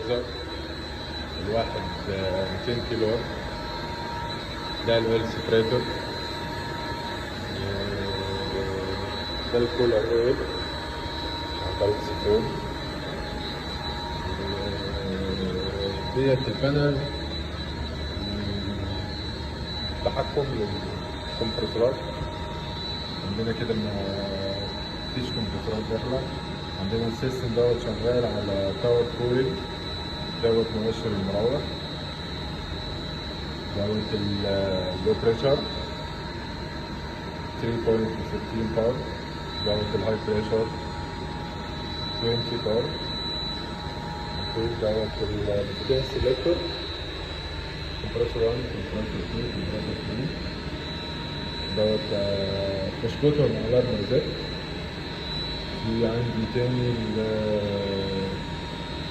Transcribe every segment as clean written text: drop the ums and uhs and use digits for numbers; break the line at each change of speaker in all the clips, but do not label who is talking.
ستابلايزر الواحد 200 كيلو وات. ده الاويل سبريتور، ده الكولر اويل عن طريق سيفون. ديت البانل تحكم للكمبرسورات. عندنا كده مفيش كمبرسورات داخله. عندنا السيستم دوت شغال على باور كويل دوت مؤشر المراوح، دوت اللو بريشر 3.15 بار، دوت الهاي بريشر 20 بار، دوت البوتنشال سيلكتور كومبرسور 1 كومبرسور 2 كومبرسور 3، دوت مشكوت والالارم ريزيت. في عندي تاني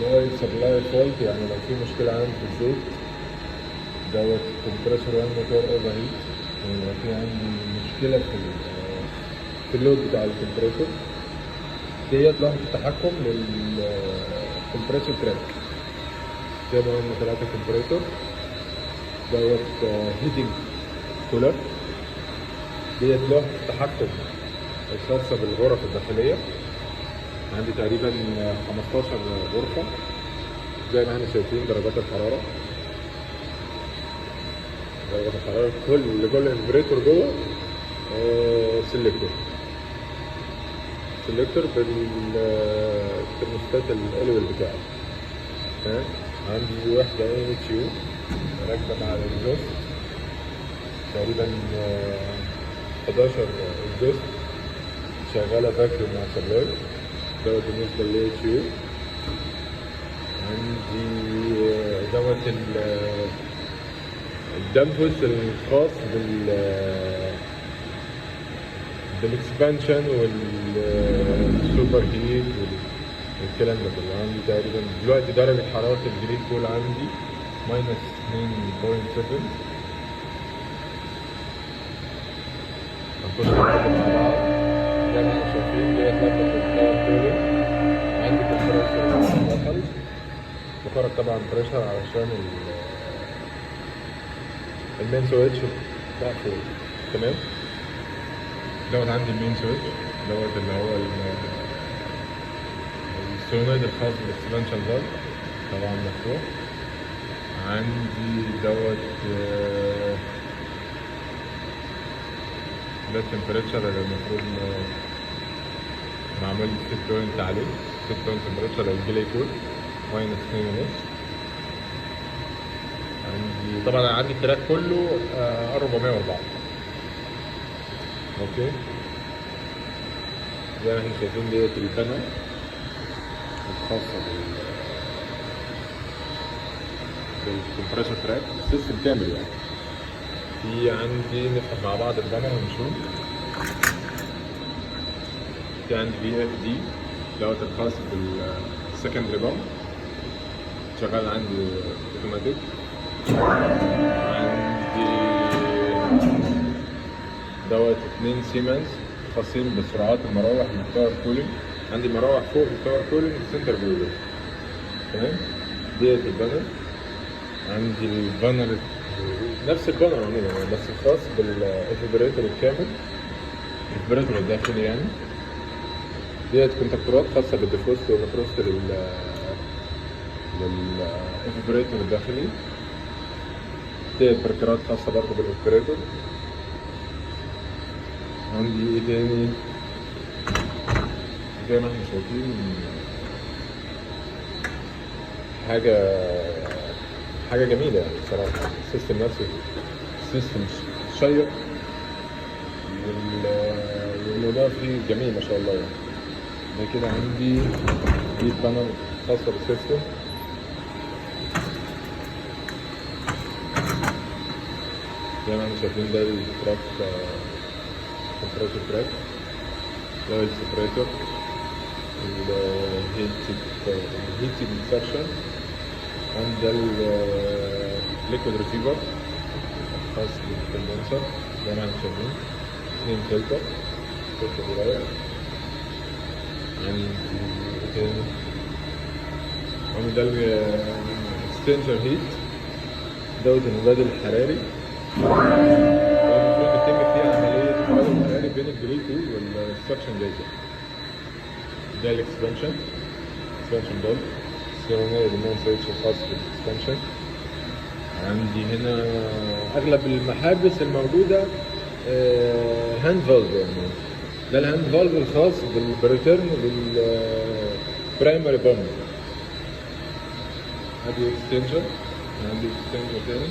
الاويل سبلاي فولت، يعني لو في مشكلة عندي في الزيت دوت كومبرسور 1 موتور اوفر هيت، يعني لو في عندي مشكلة في اللود بتاع الكمبرسور. ديت لوحة التحكم للكمبرسور تراك، زي ما قلنا 3 كمبرسور. دوت هيتنج كولر. ديت لوحة التحكم الخاصة بالغرف الداخلية، عندي تقريبا 15 غرفة زي ما احنا شايفين. درجات الحرارة لكل انفريتور جوه سيلكتور بالترموستات الالويل بتاعي. تمام. عندي وحدة NHU راكبة مع الاكزوست، تقريبا 11 اكزوست شغالة فاكيوم مع سبلاي. دوت بالنسبة لل HU. عندي دوت الدمبوس الخاص بالاكسبانشن والسوبر هيت والكلام ده كله. عندي تقريبا دلوقتي درجة حرارة الجريد كول عندي -2.7. هنخش مع بعض زي ما احنا شايفين. ديت لمبة الباور كولينج. عندي كمبرسور دخل بخرج طبعا بريشر علشان المين سويتش مقفول. تمام. دوت عندي المين سويتش دوت اللي هو السولينويد الخاص بالاكسبانشن فالف طبعا مفتوح. عندي دوت ده التمبريتشر اللي المفروض معمول ست بوينت عليه، ست بوينت تمبريتشر الجلي كول -2.5. عندي طبعا عندي التراك كله R404. اوكي. زي ما احنا شايفين ديت البانل الخاصة بالكمبريشر تراك السيستم كامل يعني. في عندي نفتح مع بعض البانل ونشوف. في عندي VFD دوت الخاص بالسكندري بامب شغال عندي اوتوماتيك. عندي دوت 2 سيمنز خاصين بسرعات المراوح للباور كولينج. عندي مراوح فوق الباور كولينج سنتر بويلر. تمام. ديت البانر. عندي البانر نفس البانر عموما بس الخاص بالافبريتور الكامل، الافبريتور الداخلي يعني. ديت كونتاكتورات خاصة بالديفروست والفروست للافبريتور الداخلي. ديت بركرات خاصة برضه بالافبريتور. عندي ايه تاني؟ زي ما احنا شايفين حاجة جميلة يعني بصراحة. السيستم نفسه سيستم شيق والموضوع فيه جميل ما شاء الله يعني. ده كده عندي دي بانل خاصة بالسيستم. زي ما احنا شايفين ده التراك كومبريسور تراك، ده السبريتور، الهيتنج سكشن، عند الليكويد ريسيفر خاص بالكوندنسر. زي ما احنا شايفين 2 فلتر صغير. عندي تاني ده الاكستنشر هيت دوت المبادل الحراري. المفروض يتم فيه عملية تبادل حراري بين الجري كول والسكشن جايزر. ده الاكسبانشن بول السيرونية بالنون سويتش الخاص بالاكسبانشن. عندي هنا اغلب المحابس الموجودة هاند فالف، يعني ده الهاند فالف الخاص بالريتيرن بالبرايمري بامب. ادي اكستنشن، عندي اكستنشن تاني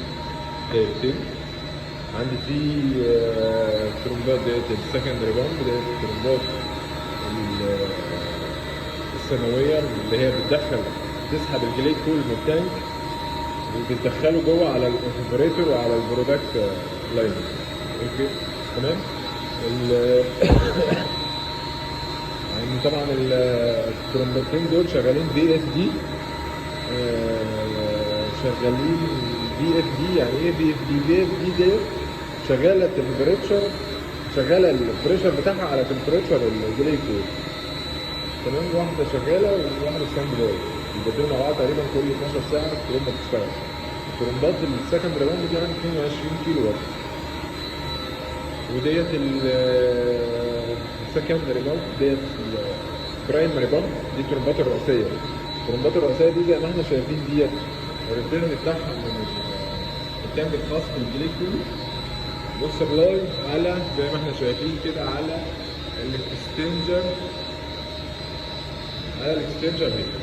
دايرتين. عندي في ترومبات ديت السكندري بامب، ديت الترومبات الثانوية اللي هي تسحب الجليد كول من التانك وبتدخله جوه على الانفريتور وعلى البرودكت لاين. اوكي تمام. يعني طبعا الترومبتين دول شغالين بي اف دي، شغالين بي اف دي. يعني ايه بي اف دي؟ بي اف دي ديت شغاله تمبريتشر، شغاله البريشر بتاعها على تمبريتشر الجليد كول. تمام. واحده شغاله وواحده ستاند باي، بيبدلوا مع بعض تقريبا كل 12 ساعه الترومبه بتشتغل. الترومبات السكندري بامب دي عندي 22 كيلو وات، وديت السكندري بامب ديت البرايمري بامب دي الترومبات الرئيسيه. الترومبات الرئيسيه دي زي ما احنا شايفين ديت الريتيرن بتاعها من التانك الخاص بالجليد كول والسبلاي على زي ما احنا شايفين كده على الاكستنجر، هيت.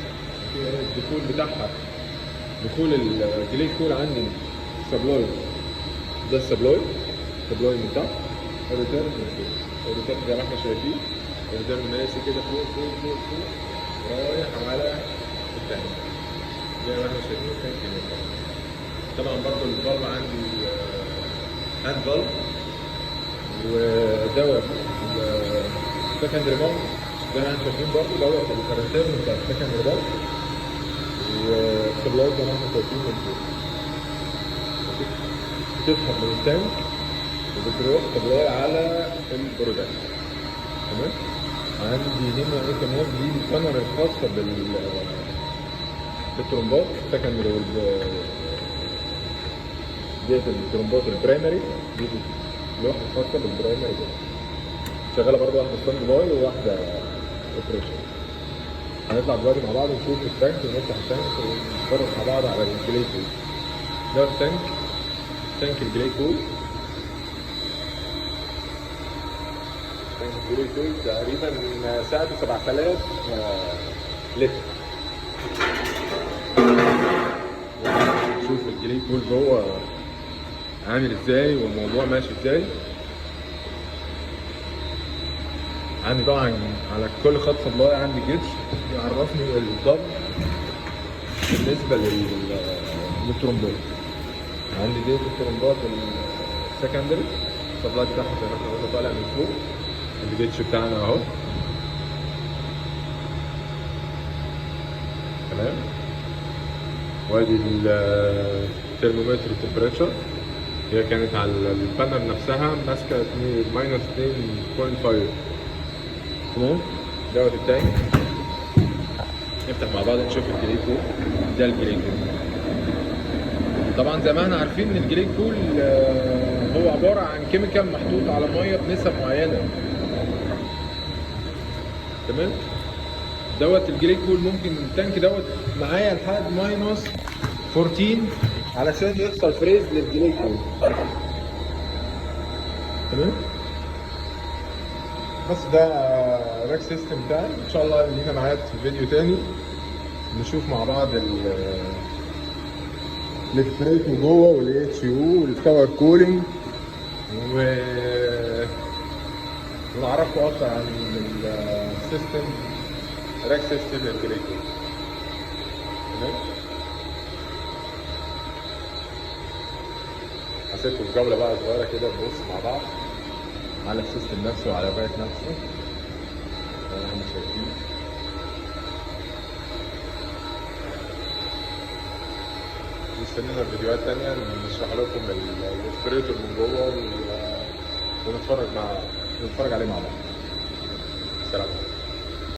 الدخول بتاعها دخول الجليد كول عندي السبلاي، ده السبلاي من تحت، الريتيرن من فوق. الريتيرن زي ما احنا شايفين الريتيرن ماشي كده فوق رايح على التانك زي ما احنا شايفين التانك هنا. طبعا برضه الفالف عندي هاند فالف، ودوت السكندري بامب زي ما احنا شايفين برضه دوت الريتيرن بتاع السكندري بامب، والسبلاي زي ما احنا شايفين من فوق. بتسحب من التانك وبتروح سبلاي على البرودكت. تمام. عندي هنا ايه كمان؟ دي الكاميرا الخاصة بالترومبات السكندري ديت الترومبات البرايمري، دي الواحدة الخاصة بالبرايمري دي شغالة برضه، واحدة ستاند باي وواحدة اوبريشن. هنطلع دلوقتي مع بعض نشوف التانك ونفتح التانك ونتفرج مع بعض على الجليد كول. ده تانك الجليد كول. الجليد كول تقريبا سعته 7000 لتر. نشوف الجليد كول جوه عامل ازاي والموضوع ماشي ازاي. عندي طبعا على كل خط سبلاي عندي جيتش يعرفني الضغط بالنسبه للترومبات. عندي ديت الترومبات السكندري السبلاي بتاعها زي ما احنا قلنا طالع من فوق، الجيتش بتاعنا اهو. تمام. وادي الترمومتر التمبريتشر، هي كانت على البانل نفسها ماسكه ماينس 2.5. تمام. دوت التانك. نفتح مع بعض نشوف الجليد كول. ده الجليد كول. طبعا زي ما احنا عارفين ان الجليد كول هو عباره عن كيميكال محطوط على ميه بنسب معينه. تمام. دوت الجليد كول ممكن التانك دوت معايا لحد ماينس 14 علشان يحصل فريز للجليد كول. تمام. بس ده راك سيستم بتاعي. ان شاء الله لينا معاد في فيديو تاني نشوف مع بعض الفلتريت جوه والاتش يو والكفر كولينج ونعرفكم اكتر عن السيستم راك سيستم للجليد. تمام. هسيبكم في جوله بقى صغيره كده نبص مع بعض على السيستم نفسه وعلى الراك نفسه زي ما احنا شايفين. نستنينا فيديوهات تانية نشرح لكم الاوبريتور من جوه ونتفرج عليه مع بعض. سلام.